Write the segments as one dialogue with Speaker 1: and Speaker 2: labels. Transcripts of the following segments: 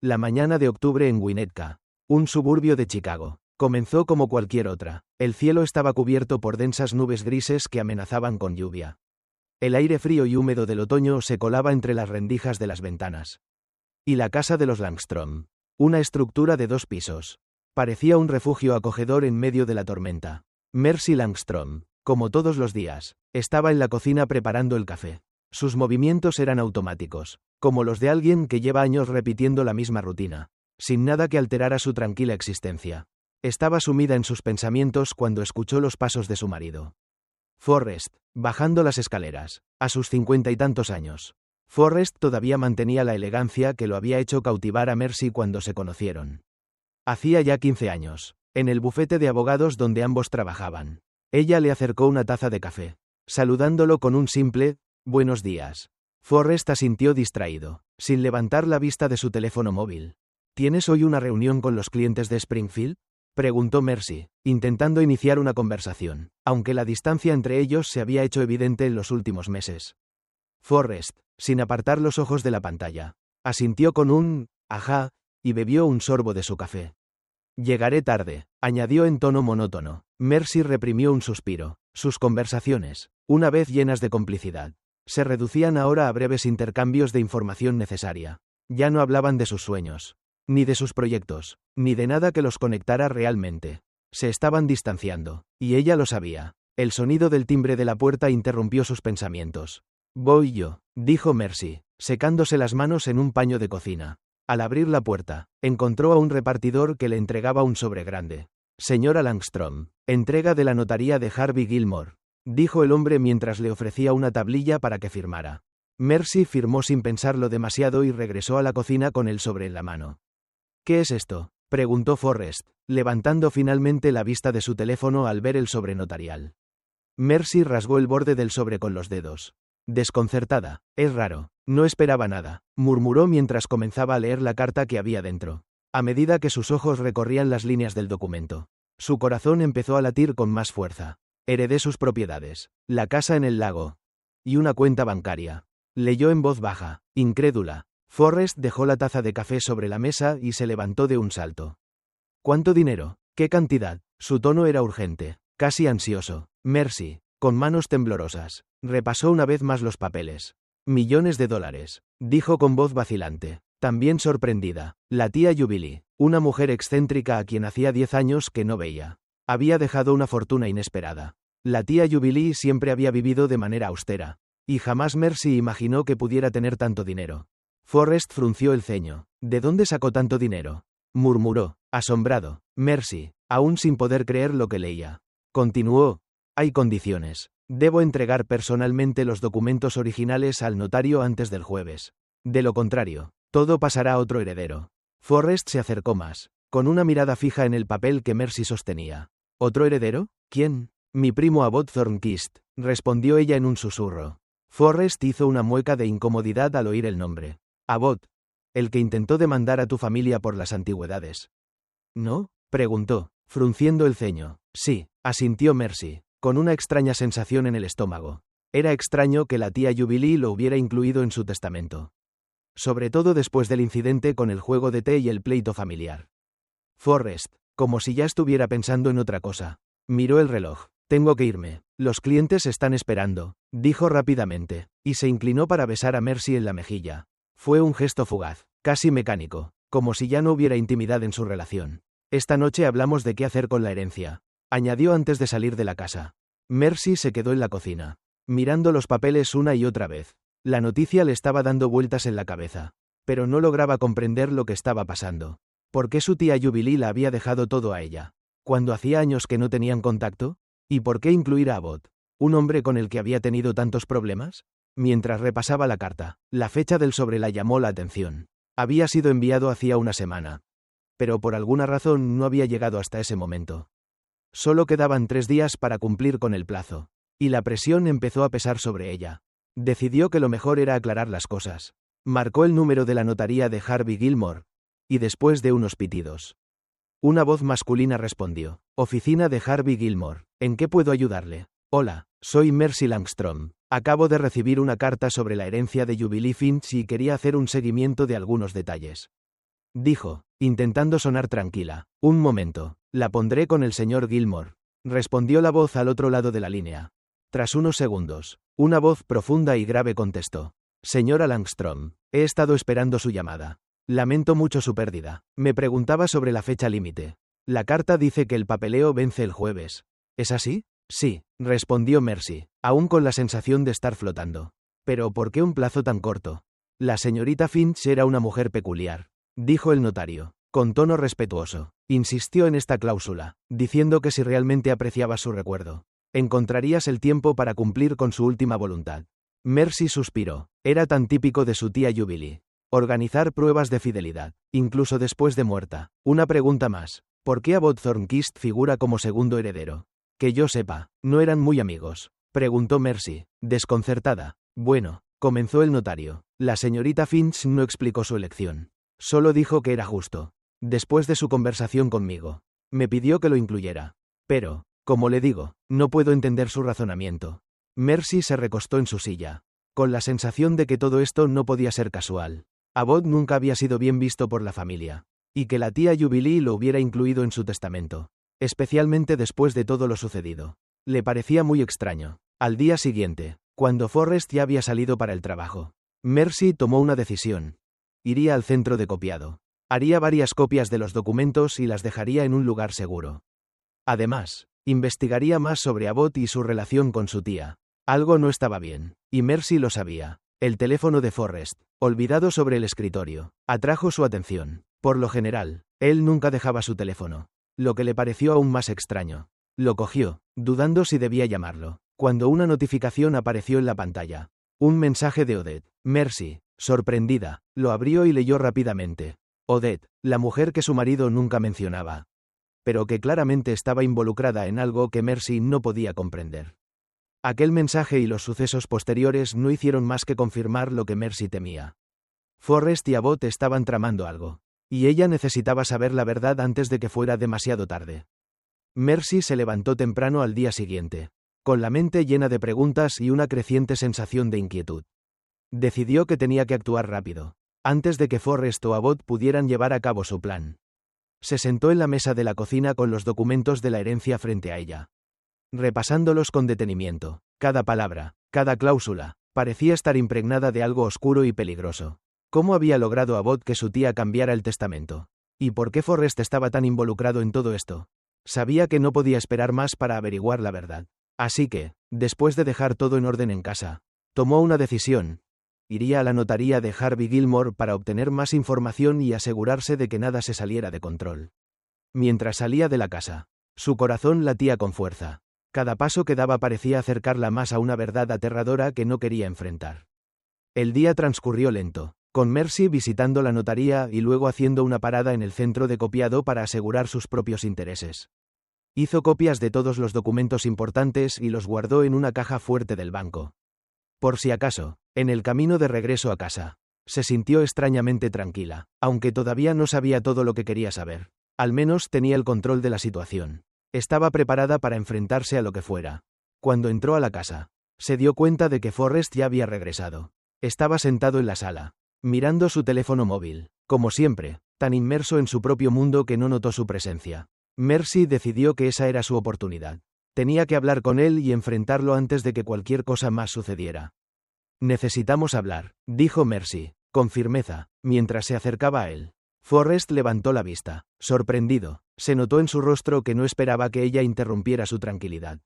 Speaker 1: La mañana de octubre en Winnetka, un suburbio de Chicago, comenzó como cualquier otra. El cielo estaba cubierto por densas nubes grises que amenazaban con lluvia. El aire frío y húmedo del otoño se colaba entre las rendijas de las ventanas. Y la casa de los Langstrom, una estructura de 2 pisos, parecía un refugio acogedor en medio de la tormenta. Mercy Langstrom, como todos los días, estaba en la cocina preparando el café. Sus movimientos eran automáticos, como los de alguien que lleva años repitiendo la misma rutina, sin nada que alterara su tranquila existencia. Estaba sumida en sus pensamientos cuando escuchó los pasos de su marido. Forrest, bajando las escaleras, a sus 50 y tantos años. Forrest todavía mantenía la elegancia que lo había hecho cautivar a Mercy cuando se conocieron. Hacía ya 15 años, en el bufete de abogados donde ambos trabajaban. Ella le acercó una taza de café, saludándolo con un simple «buenos días». Forrest asintió distraído, sin levantar la vista de su teléfono móvil. ¿Tienes hoy una reunión con los clientes de Springfield?, preguntó Mercy, intentando iniciar una conversación, aunque la distancia entre ellos se había hecho evidente en los últimos meses. Forrest, sin apartar los ojos de la pantalla, asintió con un «ajá», y bebió un sorbo de su café. «Llegaré tarde», añadió en tono monótono. Mercy reprimió un suspiro. Sus conversaciones, una vez llenas de complicidad, se reducían ahora a breves intercambios de información necesaria. Ya no hablaban de sus sueños, ni de sus proyectos, ni de nada que los conectara realmente. Se estaban distanciando, y ella lo sabía. El sonido del timbre de la puerta interrumpió sus pensamientos. «Voy yo», dijo Mercy, secándose las manos en un paño de cocina. Al abrir la puerta, encontró a un repartidor que le entregaba un sobre grande. «Señora Langstrom, entrega de la notaría de Harvey Gilmore», dijo el hombre mientras le ofrecía una tablilla para que firmara. Mercy firmó sin pensarlo demasiado y regresó a la cocina con el sobre en la mano. «¿Qué es esto?», preguntó Forrest, levantando finalmente la vista de su teléfono al ver el sobre notarial. Mercy rasgó el borde del sobre con los dedos. Desconcertada. «Es raro, no esperaba nada», murmuró mientras comenzaba a leer la carta que había dentro. A medida que sus ojos recorrían las líneas del documento, su corazón empezó a latir con más fuerza. Heredé sus propiedades, la casa en el lago y una cuenta bancaria. Leyó en voz baja, incrédula. Forrest dejó la taza de café sobre la mesa y se levantó de un salto. «¿Cuánto dinero? ¿Qué cantidad?». Su tono era urgente, casi ansioso. Mercy, con manos temblorosas, repasó una vez más los papeles. «Millones de dólares», dijo con voz vacilante. También sorprendida, la tía Jubilee, una mujer excéntrica a quien hacía 10 años que no veía, había dejado una fortuna inesperada. La tía Jubilee siempre había vivido de manera austera, y jamás Mercy imaginó que pudiera tener tanto dinero. Forrest frunció el ceño. «¿De dónde sacó tanto dinero?», murmuró, asombrado. Mercy, aún sin poder creer lo que leía, continuó: «Hay condiciones. Debo entregar personalmente los documentos originales al notario antes del jueves. De lo contrario, todo pasará a otro heredero». Forrest se acercó más, con una mirada fija en el papel que Mercy sostenía. «¿Otro heredero? ¿Quién?». «Mi primo Abbott Thornquist», respondió ella en un susurro. Forrest hizo una mueca de incomodidad al oír el nombre. «Abbott, el que intentó demandar a tu familia por las antigüedades». «¿No?», preguntó, frunciendo el ceño. «Sí», asintió Mercy, con una extraña sensación en el estómago. Era extraño que la tía Jubilee lo hubiera incluido en su testamento. Sobre todo después del incidente con el juego de té y el pleito familiar. Forrest, como si ya estuviera pensando en otra cosa, miró el reloj. «Tengo que irme. Los clientes están esperando», dijo rápidamente, y se inclinó para besar a Mercy en la mejilla. Fue un gesto fugaz, casi mecánico, como si ya no hubiera intimidad en su relación. «Esta noche hablamos de qué hacer con la herencia», añadió antes de salir de la casa. Mercy se quedó en la cocina, mirando los papeles una y otra vez. La noticia le estaba dando vueltas en la cabeza, pero no lograba comprender lo que estaba pasando. ¿Por qué su tía Jubilee la había dejado todo a ella, cuando hacía años que no tenían contacto? ¿Y por qué incluir a Abbott, un hombre con el que había tenido tantos problemas? Mientras repasaba la carta, la fecha del sobre la llamó la atención. Había sido enviado hacía una semana, pero por alguna razón no había llegado hasta ese momento. Solo quedaban 3 días para cumplir con el plazo, y la presión empezó a pesar sobre ella. Decidió que lo mejor era aclarar las cosas. Marcó el número de la notaría de Harvey Gilmore, y después de unos pitidos, una voz masculina respondió: «Oficina de Harvey Gilmore, ¿en qué puedo ayudarle?». «Hola, soy Mercy Langstrom. Acabo de recibir una carta sobre la herencia de Jubilee Finch y quería hacer un seguimiento de algunos detalles». dijo, intentando sonar tranquila. Un momento, la pondré con el señor Gilmore, respondió la voz al otro lado de la línea. Tras unos segundos, una voz profunda y grave contestó. Señora Langstrom, he estado esperando su llamada. Lamento mucho su pérdida. Me preguntaba sobre la fecha límite. La carta dice que el papeleo vence el jueves. ¿Es así? Sí, respondió Mercy, aún con la sensación de estar flotando. Pero ¿por qué un plazo tan corto? La señorita Finch era una mujer peculiar, dijo el notario, con tono respetuoso. Insistió en esta cláusula, diciendo que si realmente apreciabas su recuerdo, encontrarías el tiempo para cumplir con su última voluntad. Mercy suspiró. Era tan típico de su tía Jubilee. Organizar pruebas de fidelidad, incluso después de muerta. Una pregunta más. ¿Por qué Abbot Thornquist figura como segundo heredero? Que yo sepa, no eran muy amigos, preguntó Mercy, desconcertada. Bueno, comenzó el notario. La señorita Finch no explicó su elección. Solo dijo que era justo. Después de su conversación conmigo, me pidió que lo incluyera. Pero, como le digo, no puedo entender su razonamiento. Mercy se recostó en su silla, con la sensación de que todo esto no podía ser casual. Abbot nunca había sido bien visto por la familia, y que la tía Jubilee lo hubiera incluido en su testamento, especialmente después de todo lo sucedido, le parecía muy extraño. Al día siguiente, cuando Forrest ya había salido para el trabajo, Mercy tomó una decisión. Iría al centro de copiado. Haría varias copias de los documentos y las dejaría en un lugar seguro. Además, investigaría más sobre Abbot y su relación con su tía. Algo no estaba bien, y Mercy lo sabía. El teléfono de Forrest, olvidado sobre el escritorio, atrajo su atención. Por lo general, él nunca dejaba su teléfono, lo que le pareció aún más extraño. Lo cogió, dudando si debía llamarlo, cuando una notificación apareció en la pantalla. Un mensaje de Odette. Mercy, sorprendida, lo abrió y leyó rápidamente. Odette, la mujer que su marido nunca mencionaba, pero que claramente estaba involucrada en algo que Mercy no podía comprender. Aquel mensaje y los sucesos posteriores no hicieron más que confirmar lo que Mercy temía. Forrest y Abbot estaban tramando algo, y ella necesitaba saber la verdad antes de que fuera demasiado tarde. Mercy se levantó temprano al día siguiente, con la mente llena de preguntas y una creciente sensación de inquietud. Decidió que tenía que actuar rápido, antes de que Forrest o Abbot pudieran llevar a cabo su plan. Se sentó en la mesa de la cocina con los documentos de la herencia frente a ella. Repasándolos con detenimiento, cada palabra, cada cláusula, parecía estar impregnada de algo oscuro y peligroso. ¿Cómo había logrado Abbot que su tía cambiara el testamento? ¿Y por qué Forrest estaba tan involucrado en todo esto? Sabía que no podía esperar más para averiguar la verdad. Así que, después de dejar todo en orden en casa, tomó una decisión. Iría a la notaría de Harvey Gilmore para obtener más información y asegurarse de que nada se saliera de control. Mientras salía de la casa, su corazón latía con fuerza. Cada paso que daba parecía acercarla más a una verdad aterradora que no quería enfrentar. El día transcurrió lento, con Mercy visitando la notaría y luego haciendo una parada en el centro de copiado para asegurar sus propios intereses. Hizo copias de todos los documentos importantes y los guardó en una caja fuerte del banco. Por si acaso, en el camino de regreso a casa, se sintió extrañamente tranquila, aunque todavía no sabía todo lo que quería saber. Al menos tenía el control de la situación. Estaba preparada para enfrentarse a lo que fuera. Cuando entró a la casa, se dio cuenta de que Forrest ya había regresado. Estaba sentado en la sala, mirando su teléfono móvil, como siempre, tan inmerso en su propio mundo que no notó su presencia. Mercy decidió que esa era su oportunidad. Tenía que hablar con él y enfrentarlo antes de que cualquier cosa más sucediera. Necesitamos hablar, dijo Mercy, con firmeza, mientras se acercaba a él. Forrest levantó la vista, sorprendido. Se notó en su rostro que no esperaba que ella interrumpiera su tranquilidad.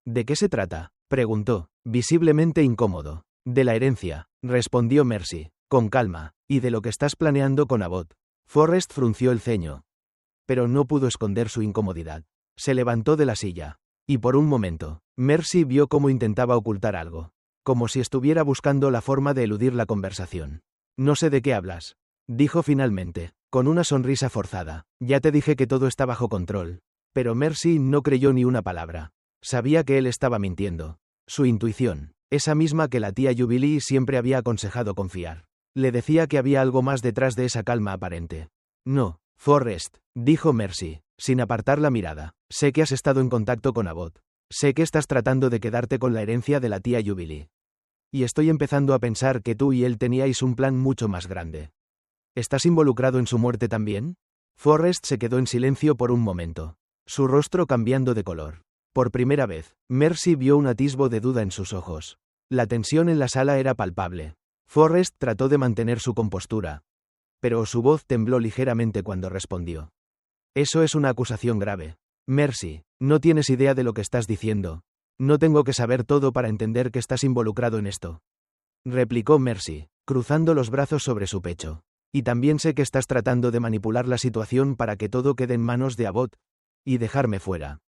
Speaker 1: ¿De qué se trata?, preguntó, visiblemente incómodo. De la herencia, respondió Mercy, con calma, y de lo que estás planeando con Abbot. Forrest frunció el ceño, pero no pudo esconder su incomodidad. Se levantó de la silla, y por un momento, Mercy vio cómo intentaba ocultar algo, como si estuviera buscando la forma de eludir la conversación. No sé de qué hablas, dijo finalmente, con una sonrisa forzada. Ya te dije que todo está bajo control. Pero Mercy no creyó ni una palabra. Sabía que él estaba mintiendo. Su intuición, esa misma que la tía Jubilee siempre había aconsejado confiar, le decía que había algo más detrás de esa calma aparente. No, Forrest, dijo Mercy, sin apartar la mirada. Sé que has estado en contacto con Abbot. Sé que estás tratando de quedarte con la herencia de la tía Jubilee. Y estoy empezando a pensar que tú y él teníais un plan mucho más grande. ¿Estás involucrado en su muerte también? Forrest se quedó en silencio por un momento, su rostro cambiando de color. Por primera vez, Mercy vio un atisbo de duda en sus ojos. La tensión en la sala era palpable. Forrest trató de mantener su compostura, pero su voz tembló ligeramente cuando respondió. Eso es una acusación grave. Mercy, no tienes idea de lo que estás diciendo. No tengo que saber todo para entender que estás involucrado en esto, replicó Mercy, cruzando los brazos sobre su pecho. Y también sé que estás tratando de manipular la situación para que todo quede en manos de Abbott y dejarme fuera.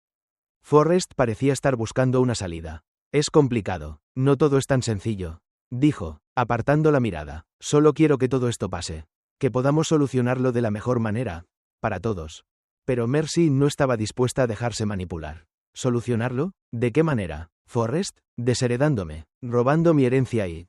Speaker 1: Forrest parecía estar buscando una salida. Es complicado, no todo es tan sencillo, dijo, apartando la mirada. Solo quiero que todo esto pase, que podamos solucionarlo de la mejor manera, para todos. Pero Mercy no estaba dispuesta a dejarse manipular. ¿Solucionarlo? ¿De qué manera? Forrest, desheredándome, robando mi herencia y,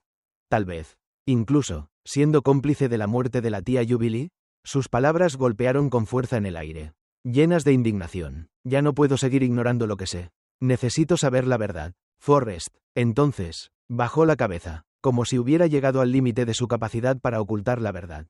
Speaker 1: tal vez, incluso, siendo cómplice de la muerte de la tía Jubilee. Sus palabras golpearon con fuerza en el aire, llenas de indignación. Ya no puedo seguir ignorando lo que sé. Necesito saber la verdad. Forrest, entonces, bajó la cabeza, como si hubiera llegado al límite de su capacidad para ocultar la verdad.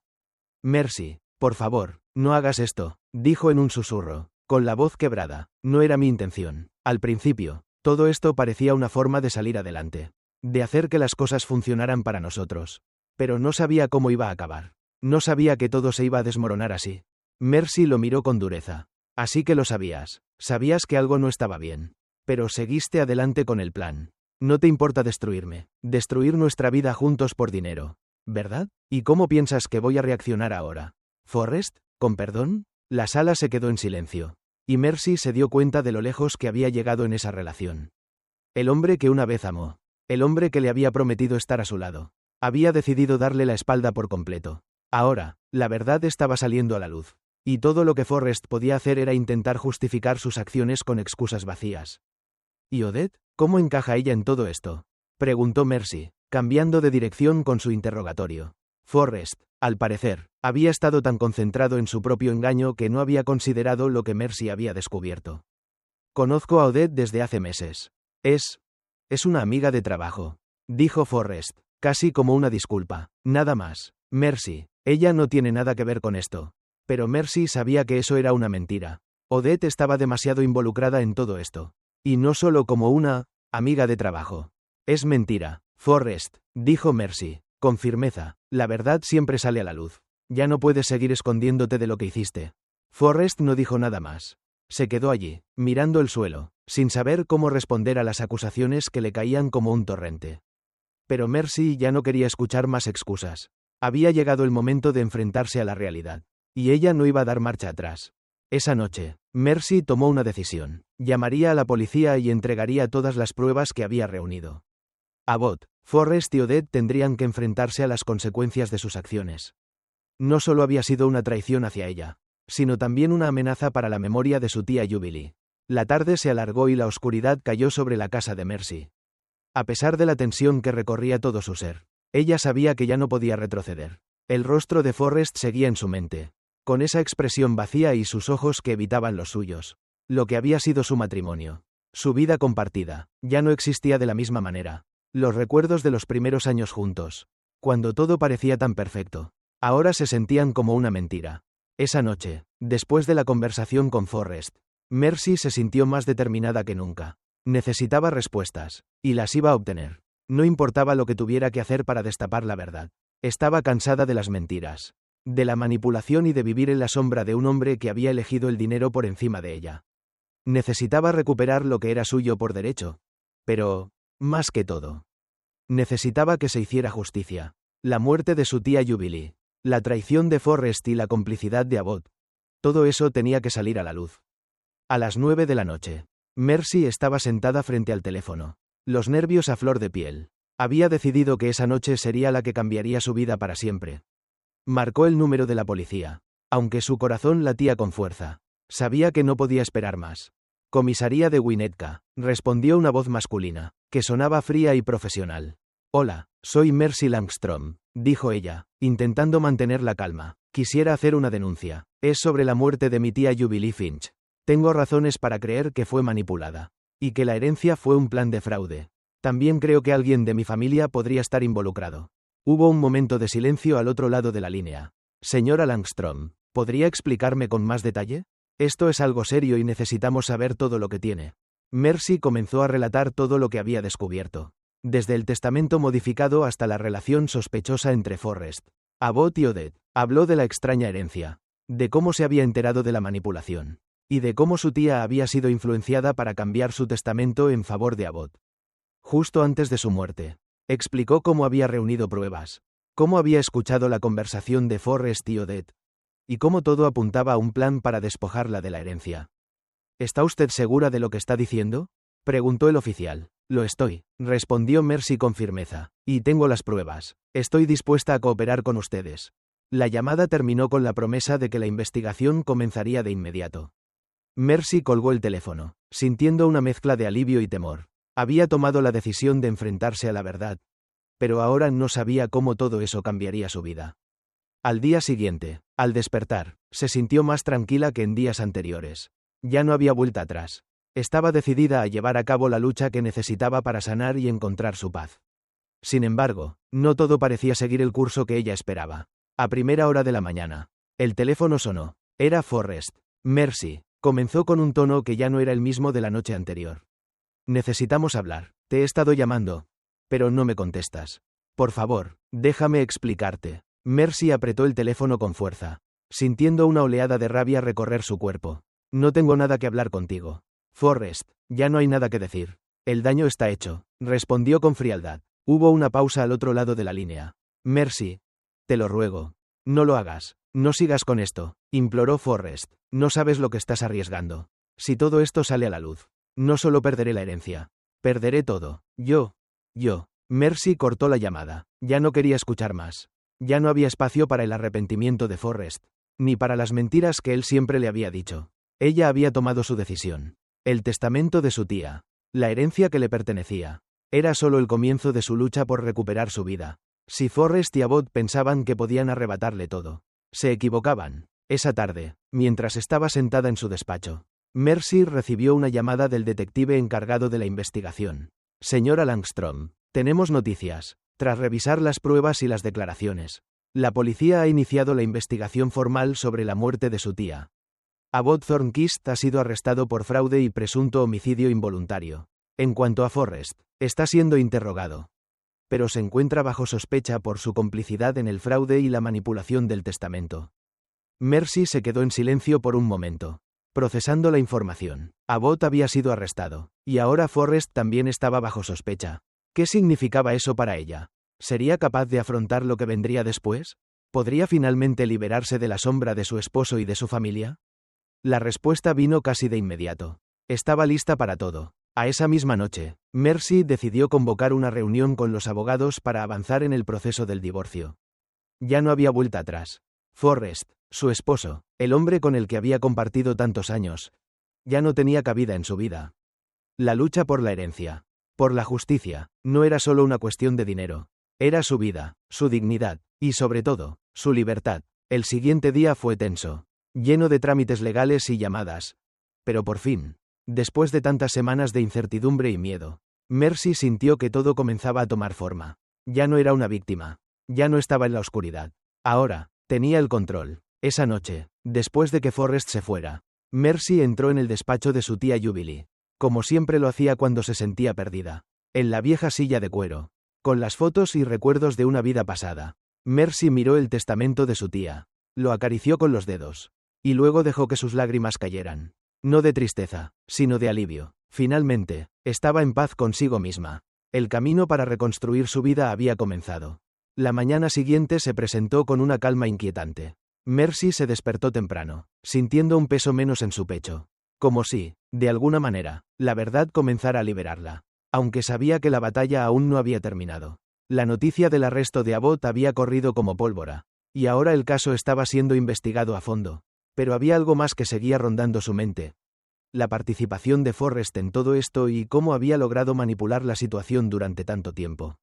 Speaker 1: Mercy, por favor, no hagas esto, dijo en un susurro, con la voz quebrada. No era mi intención. Al principio, todo esto parecía una forma de salir adelante, de hacer que las cosas funcionaran para nosotros. Pero no sabía cómo iba a acabar. No sabía que todo se iba a desmoronar así. Mercy lo miró con dureza. Así que lo sabías. Sabías que algo no estaba bien. Pero seguiste adelante con el plan. No te importa destruirme, destruir nuestra vida juntos por dinero, ¿verdad? ¿Y cómo piensas que voy a reaccionar ahora? Forrest, ¿con perdón? La sala se quedó en silencio, y Mercy se dio cuenta de lo lejos que había llegado en esa relación. El hombre que una vez amó, el hombre que le había prometido estar a su lado, había decidido darle la espalda por completo. Ahora, la verdad estaba saliendo a la luz, y todo lo que Forrest podía hacer era intentar justificar sus acciones con excusas vacías. ¿Y Odette? ¿Cómo encaja ella en todo esto?, preguntó Mercy, cambiando de dirección con su interrogatorio. Forrest, al parecer, había estado tan concentrado en su propio engaño que no había considerado lo que Mercy había descubierto. Conozco a Odette desde hace meses. Es una amiga de trabajo, dijo Forrest, casi como una disculpa. Nada más. Mercy, ella no tiene nada que ver con esto. Pero Mercy sabía que eso era una mentira. Odette estaba demasiado involucrada en todo esto. Y no solo como una amiga de trabajo. Es mentira, Forrest, dijo Mercy, con firmeza. La verdad siempre sale a la luz. Ya no puedes seguir escondiéndote de lo que hiciste. Forrest no dijo nada más. Se quedó allí, mirando el suelo, sin saber cómo responder a las acusaciones que le caían como un torrente. Pero Mercy ya no quería escuchar más excusas. Había llegado el momento de enfrentarse a la realidad. Y ella no iba a dar marcha atrás. Esa noche, Mercy tomó una decisión. Llamaría a la policía y entregaría todas las pruebas que había reunido. Abbott, Forrest y Odette tendrían que enfrentarse a las consecuencias de sus acciones. No solo había sido una traición hacia ella, sino también una amenaza para la memoria de su tía Jubilee. La tarde se alargó y la oscuridad cayó sobre la casa de Mercy. A pesar de la tensión que recorría todo su ser, ella sabía que ya no podía retroceder. El rostro de Forrest seguía en su mente, con esa expresión vacía y sus ojos que evitaban los suyos. Lo que había sido su matrimonio, su vida compartida, ya no existía de la misma manera. Los recuerdos de los primeros años juntos, cuando todo parecía tan perfecto, ahora se sentían como una mentira. Esa noche, después de la conversación con Forrest, Mercy se sintió más determinada que nunca. Necesitaba respuestas, y las iba a obtener. No importaba lo que tuviera que hacer para destapar la verdad. Estaba cansada de las mentiras, de la manipulación y de vivir en la sombra de un hombre que había elegido el dinero por encima de ella. Necesitaba recuperar lo que era suyo por derecho. Pero, más que todo, necesitaba que se hiciera justicia. La muerte de su tía Jubilee, la traición de Forrest y la complicidad de Abbott. Todo eso tenía que salir a la luz. A las 9 de la noche, Mercy estaba sentada frente al teléfono, los nervios a flor de piel. Había decidido que esa noche sería la que cambiaría su vida para siempre. Marcó el número de la policía, aunque su corazón latía con fuerza. Sabía que no podía esperar más. Comisaría de Winnetka, respondió una voz masculina, que sonaba fría y profesional. Hola, soy Mercy Langstrom, dijo ella, intentando mantener la calma. Quisiera hacer una denuncia. Es sobre la muerte de mi tía Jubilee Finch. Tengo razones para creer que fue manipulada. Y que la herencia fue un plan de fraude. También creo que alguien de mi familia podría estar involucrado. Hubo un momento de silencio al otro lado de la línea. Señora Langstrom, ¿podría explicarme con más detalle? Esto es algo serio y necesitamos saber todo lo que tiene. Mercy comenzó a relatar todo lo que había descubierto. Desde el testamento modificado hasta la relación sospechosa entre Forrest, Abbott y Odette. Habló de la extraña herencia, de cómo se había enterado de la manipulación, y de cómo su tía había sido influenciada para cambiar su testamento en favor de Abbott. Justo antes de su muerte, explicó cómo había reunido pruebas, cómo había escuchado la conversación de Forrest y Odette, y cómo todo apuntaba a un plan para despojarla de la herencia. ¿Está usted segura de lo que está diciendo?, preguntó el oficial. Lo estoy, respondió Mercy con firmeza, y tengo las pruebas. Estoy dispuesta a cooperar con ustedes. La llamada terminó con la promesa de que la investigación comenzaría de inmediato. Mercy colgó el teléfono, sintiendo una mezcla de alivio y temor. Había tomado la decisión de enfrentarse a la verdad, pero ahora no sabía cómo todo eso cambiaría su vida. Al día siguiente, al despertar, se sintió más tranquila que en días anteriores. Ya no había vuelta atrás. Estaba decidida a llevar a cabo la lucha que necesitaba para sanar y encontrar su paz. Sin embargo, no todo parecía seguir el curso que ella esperaba. A primera hora de la mañana, el teléfono sonó. Era Forrest. Mercy, comenzó con un tono que ya no era el mismo de la noche anterior. Necesitamos hablar. Te he estado llamando, pero no me contestas. Por favor, déjame explicarte. Mercy apretó el teléfono con fuerza, sintiendo una oleada de rabia recorrer su cuerpo. No tengo nada que hablar contigo. Forrest, ya no hay nada que decir. El daño está hecho, respondió con frialdad. Hubo una pausa al otro lado de la línea. Mercy, te lo ruego. No lo hagas. No sigas con esto, imploró Forrest. No sabes lo que estás arriesgando. Si todo esto sale a la luz, no solo perderé la herencia. Perderé todo. Yo. Mercy cortó la llamada. Ya no quería escuchar más. Ya no había espacio para el arrepentimiento de Forrest, ni para las mentiras que él siempre le había dicho. Ella había tomado su decisión. El testamento de su tía, la herencia que le pertenecía, era solo el comienzo de su lucha por recuperar su vida. Si Forrest y Abbott pensaban que podían arrebatarle todo, se equivocaban. Esa tarde, mientras estaba sentada en su despacho, Mercy recibió una llamada del detective encargado de la investigación. Señora Langstrom, tenemos noticias. Tras revisar las pruebas y las declaraciones, la policía ha iniciado la investigación formal sobre la muerte de su tía. Abbott Thornquist ha sido arrestado por fraude y presunto homicidio involuntario. En cuanto a Forrest, está siendo interrogado, pero se encuentra bajo sospecha por su complicidad en el fraude y la manipulación del testamento. Mercy se quedó en silencio por un momento, procesando la información. Abbott había sido arrestado, y ahora Forrest también estaba bajo sospecha. ¿Qué significaba eso para ella? ¿Sería capaz de afrontar lo que vendría después? ¿Podría finalmente liberarse de la sombra de su esposo y de su familia? La respuesta vino casi de inmediato. Estaba lista para todo. A esa misma noche, Mercy decidió convocar una reunión con los abogados para avanzar en el proceso del divorcio. Ya no había vuelta atrás. Forrest, su esposo, el hombre con el que había compartido tantos años, ya no tenía cabida en su vida. La lucha por la herencia, por la justicia, no era solo una cuestión de dinero. Era su vida, su dignidad, y sobre todo, su libertad. El siguiente día fue tenso, lleno de trámites legales y llamadas. Pero por fin, después de tantas semanas de incertidumbre y miedo, Mercy sintió que todo comenzaba a tomar forma. Ya no era una víctima. Ya no estaba en la oscuridad. Ahora, tenía el control. Esa noche, después de que Forrest se fuera, Mercy entró en el despacho de su tía Jubilee, como siempre lo hacía cuando se sentía perdida. En la vieja silla de cuero, con las fotos y recuerdos de una vida pasada, Mercy miró el testamento de su tía. Lo acarició con los dedos. Y luego dejó que sus lágrimas cayeran. No de tristeza, sino de alivio. Finalmente, estaba en paz consigo misma. El camino para reconstruir su vida había comenzado. La mañana siguiente se presentó con una calma inquietante. Mercy se despertó temprano, sintiendo un peso menos en su pecho. Como si, de alguna manera, la verdad comenzara a liberarla. Aunque sabía que la batalla aún no había terminado. La noticia del arresto de Abbott había corrido como pólvora. Y ahora el caso estaba siendo investigado a fondo. Pero había algo más que seguía rondando su mente. La participación de Forrest en todo esto y cómo había logrado manipular la situación durante tanto tiempo.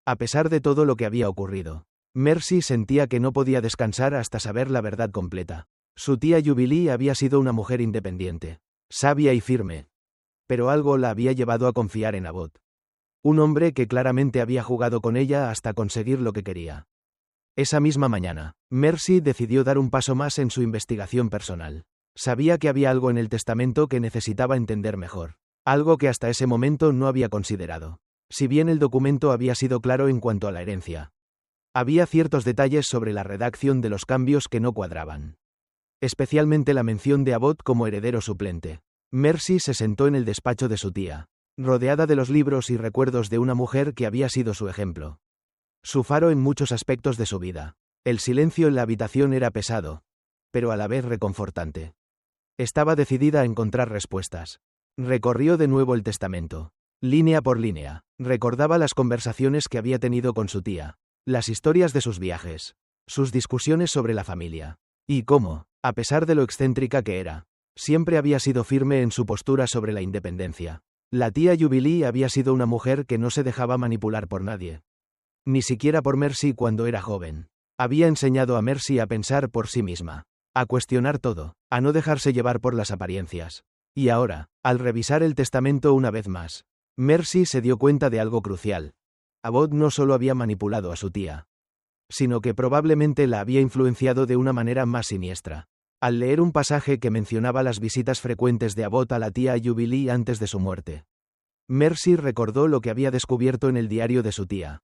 Speaker 1: A pesar de todo lo que había ocurrido, Mercy sentía que no podía descansar hasta saber la verdad completa. Su tía Jubilee había sido una mujer independiente, sabia y firme. Pero algo la había llevado a confiar en Abbott. Un hombre que claramente había jugado con ella hasta conseguir lo que quería. Esa misma mañana, Mercy decidió dar un paso más en su investigación personal. Sabía que había algo en el testamento que necesitaba entender mejor. Algo que hasta ese momento no había considerado. Si bien el documento había sido claro en cuanto a la herencia, había ciertos detalles sobre la redacción de los cambios que no cuadraban. Especialmente la mención de Abbott como heredero suplente. Mercy se sentó en el despacho de su tía, rodeada de los libros y recuerdos de una mujer que había sido su ejemplo. Su faro en muchos aspectos de su vida. El silencio en la habitación era pesado, pero a la vez reconfortante. Estaba decidida a encontrar respuestas. Recorrió de nuevo el testamento. Línea por línea, recordaba las conversaciones que había tenido con su tía, las historias de sus viajes, sus discusiones sobre la familia, y cómo, a pesar de lo excéntrica que era, siempre había sido firme en su postura sobre la independencia. La tía Jubilee había sido una mujer que no se dejaba manipular por nadie. Ni siquiera por Mercy cuando era joven. Había enseñado a Mercy a pensar por sí misma, a cuestionar todo, a no dejarse llevar por las apariencias. Y ahora, al revisar el testamento una vez más, Mercy se dio cuenta de algo crucial. Abbott no solo había manipulado a su tía, sino que probablemente la había influenciado de una manera más siniestra. Al leer un pasaje que mencionaba las visitas frecuentes de Abbott a la tía Jubilee antes de su muerte, Mercy recordó lo que había descubierto en el diario de su tía.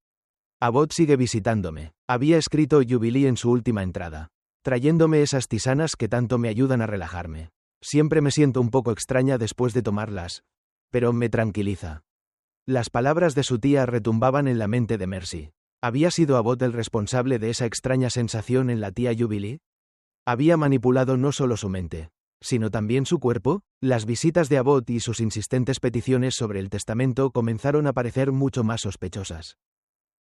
Speaker 1: Abbott sigue visitándome, había escrito Jubilee en su última entrada, trayéndome esas tisanas que tanto me ayudan a relajarme. Siempre me siento un poco extraña después de tomarlas, pero me tranquiliza. Las palabras de su tía retumbaban en la mente de Mercy. ¿Había sido Abbott el responsable de esa extraña sensación en la tía Jubilee? ¿Había manipulado no solo su mente, sino también su cuerpo? Las visitas de Abbott y sus insistentes peticiones sobre el testamento comenzaron a parecer mucho más sospechosas.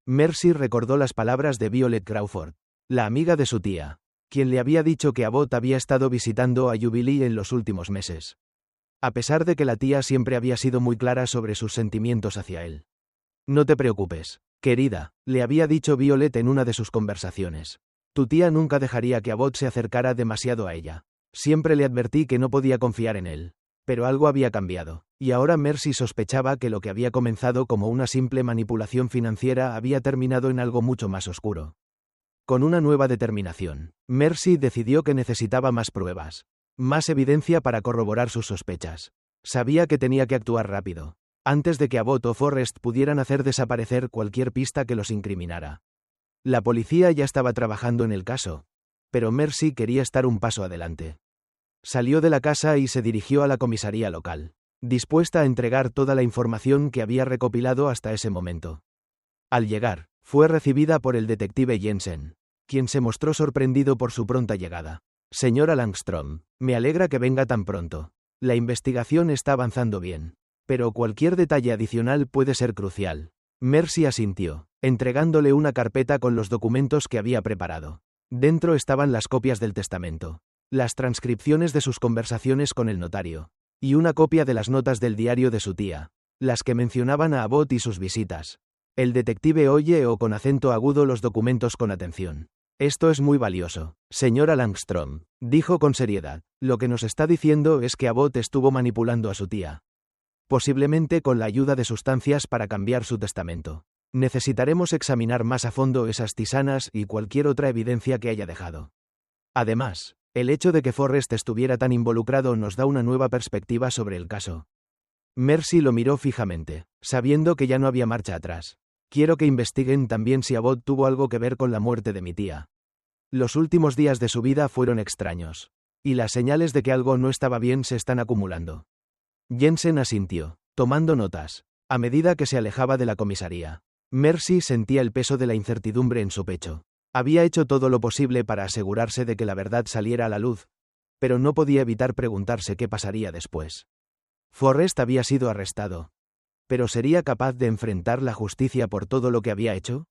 Speaker 1: Mercy recordó las palabras de Violet Crawford, la amiga de su tía, quien le había dicho que Abbott había estado visitando a Jubilee en los últimos meses. A pesar de que la tía siempre había sido muy clara sobre sus sentimientos hacia él. No te preocupes, querida, le había dicho Violet en una de sus conversaciones. Tu tía nunca dejaría que Abbott se acercara demasiado a ella. Siempre le advertí que no podía confiar en él. Pero algo había cambiado, y ahora Mercy sospechaba que lo que había comenzado como una simple manipulación financiera había terminado en algo mucho más oscuro. Con una nueva determinación, Mercy decidió que necesitaba más pruebas, más evidencia para corroborar sus sospechas. Sabía que tenía que actuar rápido, antes de que Abbott o Forrest pudieran hacer desaparecer cualquier pista que los incriminara. La policía ya estaba trabajando en el caso, pero Mercy quería estar un paso adelante. Salió de la casa y se dirigió a la comisaría local, dispuesta a entregar toda la información que había recopilado hasta ese momento. Al llegar, fue recibida por el detective Jensen, quien se mostró sorprendido por su pronta llegada. Señora Langstrom, me alegra que venga tan pronto. La investigación está avanzando bien, pero cualquier detalle adicional puede ser crucial. Mercy asintió, entregándole una carpeta con los documentos que había preparado. Dentro estaban las copias del testamento, las transcripciones de sus conversaciones con el notario, y una copia de las notas del diario de su tía, las que mencionaban a Abbott y sus visitas. El detective oyó con acento agudo los documentos con atención. Esto es muy valioso, señora Langstrom, dijo con seriedad. Lo que nos está diciendo es que Abbott estuvo manipulando a su tía. Posiblemente con la ayuda de sustancias para cambiar su testamento. Necesitaremos examinar más a fondo esas tisanas y cualquier otra evidencia que haya dejado. Además, el hecho de que Forrest estuviera tan involucrado nos da una nueva perspectiva sobre el caso. Mercy lo miró fijamente, sabiendo que ya no había marcha atrás. Quiero que investiguen también si Abbott tuvo algo que ver con la muerte de mi tía. Los últimos días de su vida fueron extraños, y las señales de que algo no estaba bien se están acumulando. Jensen asintió, tomando notas, a medida que se alejaba de la comisaría. Mercy sentía el peso de la incertidumbre en su pecho. Había hecho todo lo posible para asegurarse de que la verdad saliera a la luz, pero no podía evitar preguntarse qué pasaría después. Forrest había sido arrestado, pero ¿sería capaz de enfrentar la justicia por todo lo que había hecho?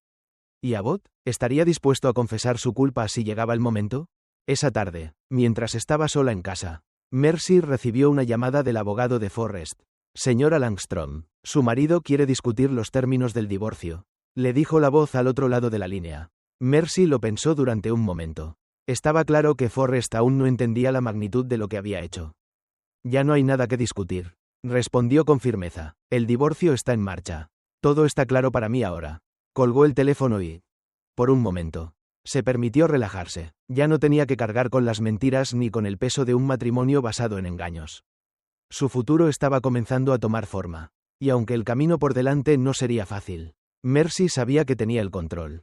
Speaker 1: ¿Y Abbott? ¿Estaría dispuesto a confesar su culpa si llegaba el momento? Esa tarde, mientras estaba sola en casa, Mercy recibió una llamada del abogado de Forrest. Señora Langstrom, su marido quiere discutir los términos del divorcio, le dijo la voz al otro lado de la línea. Mercy lo pensó durante un momento. Estaba claro que Forrest aún no entendía la magnitud de lo que había hecho. Ya no hay nada que discutir, respondió con firmeza. El divorcio está en marcha. Todo está claro para mí ahora. Colgó el teléfono y, por un momento, Se permitió relajarse. Ya no tenía que cargar con las mentiras ni con el peso de un matrimonio basado en engaños. Su futuro estaba comenzando a tomar forma. Y aunque el camino por delante no sería fácil, Mercy sabía que tenía el control.